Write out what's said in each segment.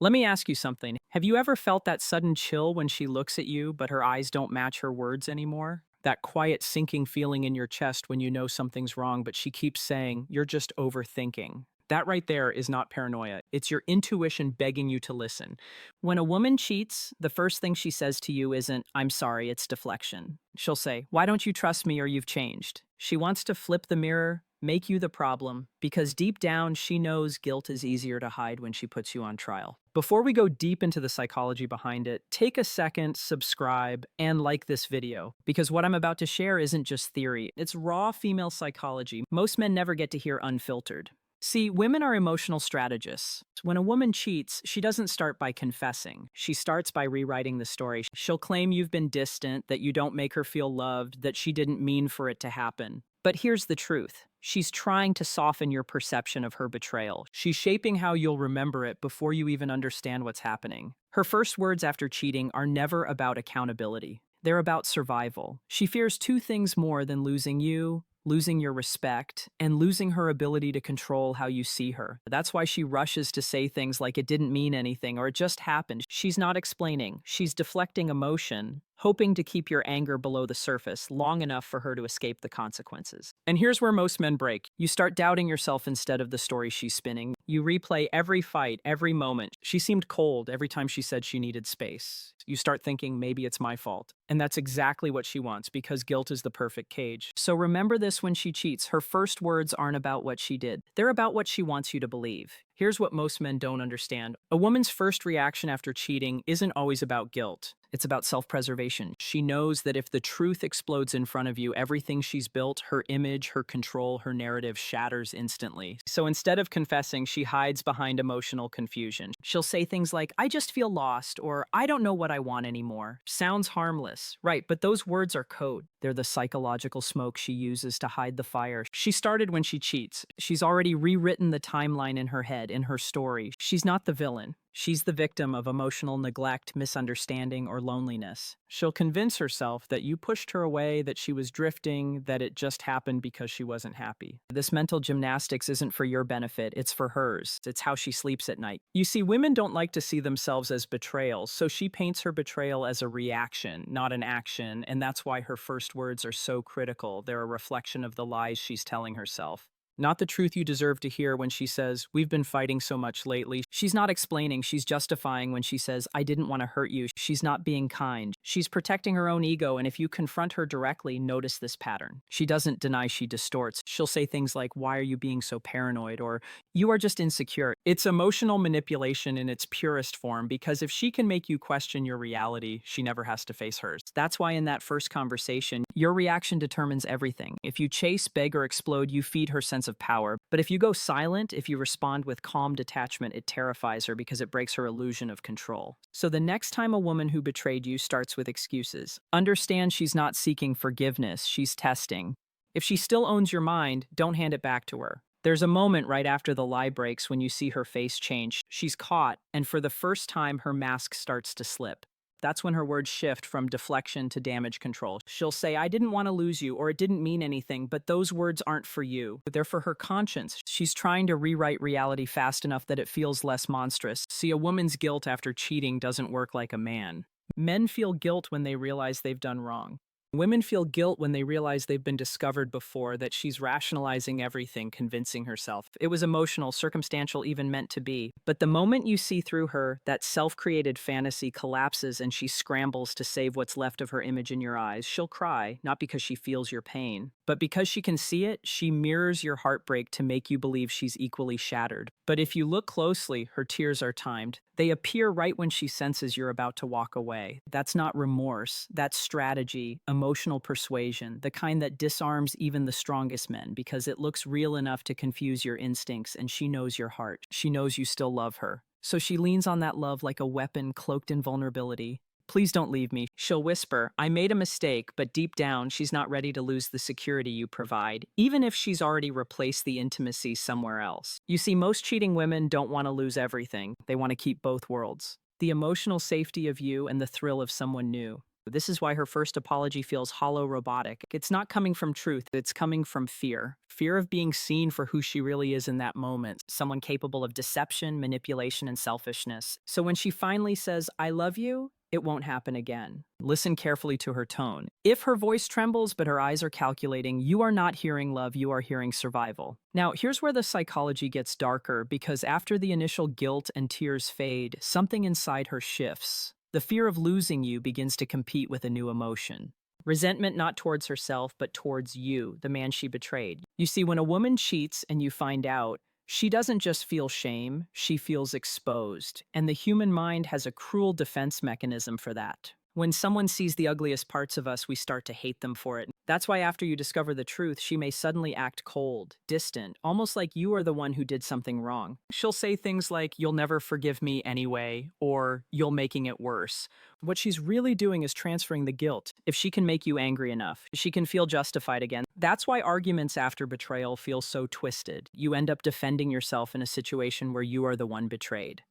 Let me ask you something. Have you ever felt that sudden chill when she looks at you, but her eyes don't match her words anymore? That quiet sinking feeling in your chest when you know something's wrong, but she keeps saying, you're just overthinking. That right there is not paranoia. It's your intuition begging you to listen. When a woman cheats, the first thing she says to you isn't, I'm sorry, it's deflection. She'll say, why don't you trust me or you've changed? She wants to flip the mirror, make you the problem, because deep down she knows guilt is easier to hide when she puts you on trial. Before we go deep into the psychology behind it, take a second, subscribe, and like this video, because what I'm about to share isn't just theory, it's raw female psychology most men never get to hear unfiltered. See, women are emotional strategists. When a woman cheats, she doesn't start by confessing. She starts by rewriting the story. She'll claim you've been distant, that you don't make her feel loved, that she didn't mean for it to happen. But here's the truth. She's trying to soften your perception of her betrayal. She's shaping how you'll remember it before you even understand what's happening. Her first words after cheating are never about accountability. They're about survival. She fears two things more than losing you, losing your respect, and losing her ability to control how you see her. That's why she rushes to say things like it didn't mean anything or it just happened. She's not explaining. She's deflecting emotion, hoping to keep your anger below the surface long enough for her to escape the consequences. And here's where most men break. You start doubting yourself instead of the story she's spinning. You replay every fight, every moment. She seemed cold every time she said she needed space. You start thinking, maybe it's my fault. And that's exactly what she wants, because guilt is the perfect cage. So remember this: when she cheats, her first words aren't about what she did. They're about what she wants you to believe. Here's what most men don't understand. A woman's first reaction after cheating isn't always about guilt. It's about self-preservation. She knows that if the truth explodes in front of you, everything she's built, her image, her control, her narrative, shatters instantly. So instead of confessing, she hides behind emotional confusion. She'll say things like, I just feel lost, or I don't know what I want anymore. Sounds harmless, right? But those words are code. They're the psychological smoke she uses to hide the fire. She started when she cheats. She's already rewritten the timeline in her head, in her story. She's not the villain. She's the victim of emotional neglect, misunderstanding, or loneliness. She'll convince herself that you pushed her away, that she was drifting, that it just happened because she wasn't happy. This mental gymnastics isn't for your benefit, it's for hers. It's how she sleeps at night. You see, women don't like to see themselves as betrayals, so she paints her betrayal as a reaction, not an action, and that's why her first words are so critical. They're a reflection of the lies she's telling herself. Not the truth you deserve to hear when she says, we've been fighting so much lately. She's not explaining, she's justifying when she says, I didn't want to hurt you. She's not being kind. She's protecting her own ego, and if you confront her directly, notice this pattern. She doesn't deny, she distorts. She'll say things like, why are you being so paranoid? Or, you are just insecure. It's emotional manipulation in its purest form, because if she can make you question your reality, she never has to face hers. That's why in that first conversation, your reaction determines everything. If you chase, beg, or explode, you feed her sense of power. But if you go silent, if you respond with calm detachment, it terrifies her because it breaks her illusion of control. So the next time a woman who betrayed you starts with excuses, understand she's not seeking forgiveness, she's testing. If she still owns your mind, don't hand it back to her. There's a moment right after the lie breaks when you see her face change. She's caught, and for the first time, her mask starts to slip. That's when her words shift from deflection to damage control. She'll say, I didn't want to lose you, or it didn't mean anything, but those words aren't for you. They're for her conscience. She's trying to rewrite reality fast enough that it feels less monstrous. See, a woman's guilt after cheating doesn't work like a man. Men feel guilt when they realize they've done wrong. Women feel guilt when they realize they've been discovered before, that she's rationalizing everything, convincing herself. It was emotional, circumstantial, even meant to be. But the moment you see through her, that self-created fantasy collapses and she scrambles to save what's left of her image in your eyes. She'll cry, not because she feels your pain, but because she can see it. She mirrors your heartbreak to make you believe she's equally shattered. But if you look closely, her tears are timed. They appear right when she senses you're about to walk away. That's not remorse, that's strategy, emotional persuasion, the kind that disarms even the strongest men, because it looks real enough to confuse your instincts, and she knows your heart. She knows you still love her. So she leans on that love like a weapon cloaked in vulnerability. Please don't leave me. She'll whisper, I made a mistake, but deep down, she's not ready to lose the security you provide, even if she's already replaced the intimacy somewhere else. You see, most cheating women don't want to lose everything. They want to keep both worlds. The emotional safety of you and the thrill of someone new. This is why her first apology feels hollow, robotic. It's not coming from truth, it's coming from fear. Fear of being seen for who she really is in that moment, someone capable of deception, manipulation, and selfishness. So when she finally says, I love you, it won't happen again. Listen carefully to her tone. If her voice trembles but her eyes are calculating, you are not hearing love, you are hearing survival. Now, here's where the psychology gets darker, because after the initial guilt and tears fade, something inside her shifts. The fear of losing you begins to compete with a new emotion. Resentment not towards herself, but towards you, the man she betrayed. You see, when a woman cheats and you find out, she doesn't just feel shame, she feels exposed. And the human mind has a cruel defense mechanism for that. When someone sees the ugliest parts of us, we start to hate them for it. That's why after you discover the truth, she may suddenly act cold, distant, almost like you are the one who did something wrong. She'll say things like, you'll never forgive me anyway, or you're making it worse. What she's really doing is transferring the guilt. If she can make you angry enough, she can feel justified again. That's why arguments after betrayal feel so twisted. You end up defending yourself in a situation where you are the one betrayed.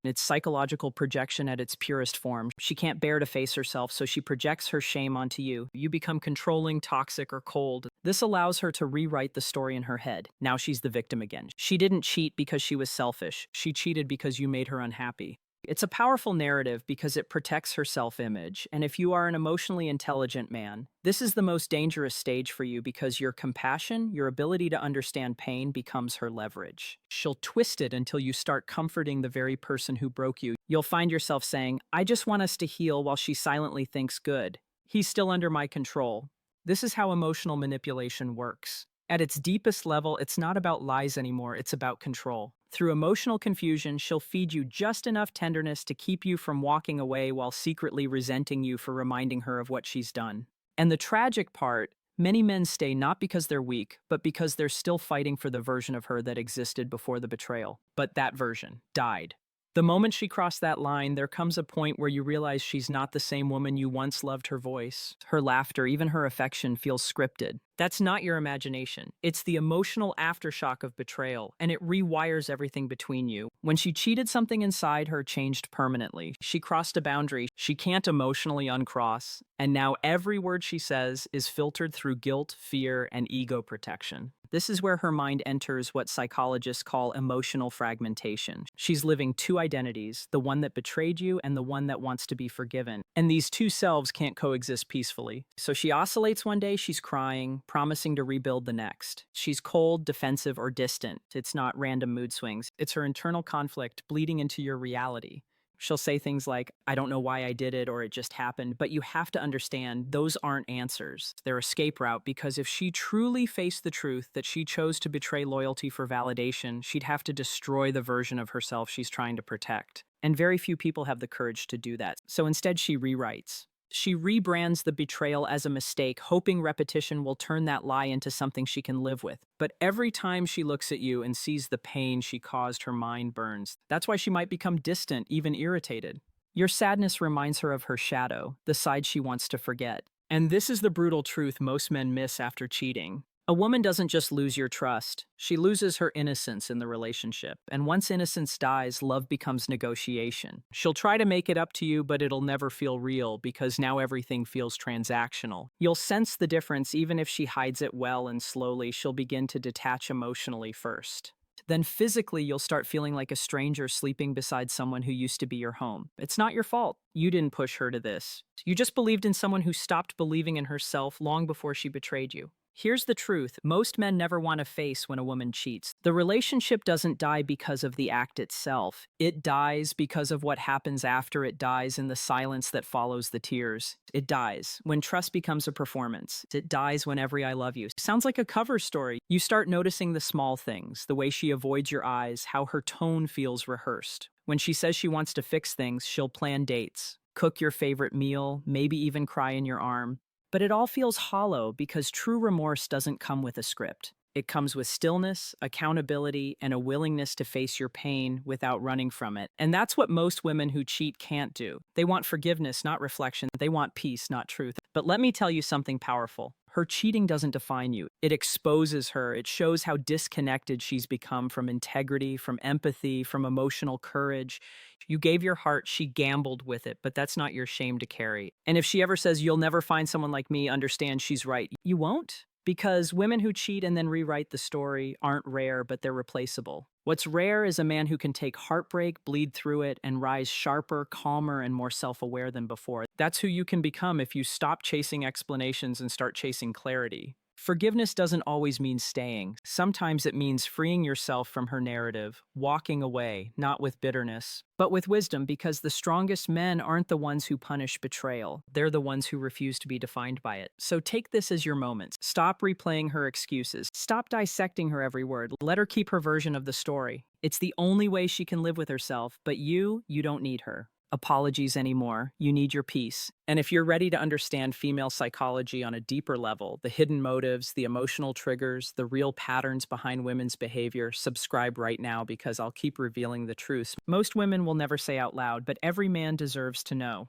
It's psychological projection at its purest form. She can't bear to face herself, so she projects her shame onto you. You become controlling, toxic, or cold. This allows her to rewrite the story in her head. Now she's the victim again. She didn't cheat because she was selfish. She cheated because you made her unhappy. It's a powerful narrative because it protects her self-image, and if you are an emotionally intelligent man, this is the most dangerous stage for you because your compassion, your ability to understand pain becomes her leverage. She'll twist it until you start comforting the very person who broke you. You'll find yourself saying, I just want us to heal, while she silently thinks, good. He's still under my control. This is how emotional manipulation works. At its deepest level, it's not about lies anymore, it's about control. Through emotional confusion, she'll feed you just enough tenderness to keep you from walking away while secretly resenting you for reminding her of what she's done. And the tragic part, many men stay not because they're weak, but because they're still fighting for the version of her that existed before the betrayal. But that version died. The moment she crossed that line, there comes a point where you realize she's not the same woman you once loved. Her voice, her laughter, even her affection feels scripted. That's not your imagination. It's the emotional aftershock of betrayal, and it rewires everything between you. When she cheated, something inside her changed permanently. She crossed a boundary she can't emotionally uncross, and now every word she says is filtered through guilt, fear, and ego protection. This is where her mind enters what psychologists call emotional fragmentation. She's living two identities, the one that betrayed you and the one that wants to be forgiven. And these two selves can't coexist peacefully. So she oscillates. One day she's crying, promising to rebuild the next. She's cold, defensive, or distant. It's not random mood swings. It's her internal conflict bleeding into your reality. She'll say things like, I don't know why I did it, or it just happened, but you have to understand those aren't answers. They're escape route, because if she truly faced the truth that she chose to betray loyalty for validation, she'd have to destroy the version of herself she's trying to protect. And very few people have the courage to do that. So instead she rewrites. She rebrands the betrayal as a mistake, hoping repetition will turn that lie into something she can live with. But every time she looks at you and sees the pain she caused, her mind burns. That's why she might become distant, even irritated. Your sadness reminds her of her shadow, the side she wants to forget. And this is the brutal truth most men miss after cheating. A woman doesn't just lose your trust, she loses her innocence in the relationship. And once innocence dies, love becomes negotiation. She'll try to make it up to you, but it'll never feel real because now everything feels transactional. You'll sense the difference even if she hides it well, and slowly she'll begin to detach emotionally first. Then physically, you'll start feeling like a stranger sleeping beside someone who used to be your home. It's not your fault. You didn't push her to this. You just believed in someone who stopped believing in herself long before she betrayed you. Here's the truth most men never want to face when a woman cheats. The relationship doesn't die because of the act itself. It dies because of what happens after it dies, in the silence that follows the tears. It dies when trust becomes a performance. It dies when every I love you sounds like a cover story. You start noticing the small things, the way she avoids your eyes, how her tone feels rehearsed. When she says she wants to fix things, she'll plan dates, cook your favorite meal, maybe even cry in your arm. But it all feels hollow because true remorse doesn't come with a script. It comes with stillness, accountability, and a willingness to face your pain without running from it. And that's what most women who cheat can't do. They want forgiveness, not reflection. They want peace, not truth. But let me tell you something powerful. Her cheating doesn't define you. It exposes her. It shows how disconnected she's become from integrity, from empathy, from emotional courage. You gave your heart, she gambled with it, but that's not your shame to carry. And if she ever says, "You'll never find someone like me," understand she's right. You won't? Because women who cheat and then rewrite the story aren't rare, but they're replaceable. What's rare is a man who can take heartbreak, bleed through it, and rise sharper, calmer, and more self aware than before. That's who you can become if you stop chasing explanations and start chasing clarity. Forgiveness doesn't always mean staying. Sometimes it means freeing yourself from her narrative, walking away, not with bitterness, but with wisdom, because the strongest men aren't the ones who punish betrayal. They're the ones who refuse to be defined by it. So take this as your moment. Stop replaying her excuses. Stop dissecting her every word. Let her keep her version of the story. It's the only way she can live with herself, but you don't need her apologies anymore. You need your peace. And if you're ready to understand female psychology on a deeper level, the hidden motives, the emotional triggers, the real patterns behind women's behavior, subscribe right now because I'll keep revealing the truths most women will never say out loud, but every man deserves to know.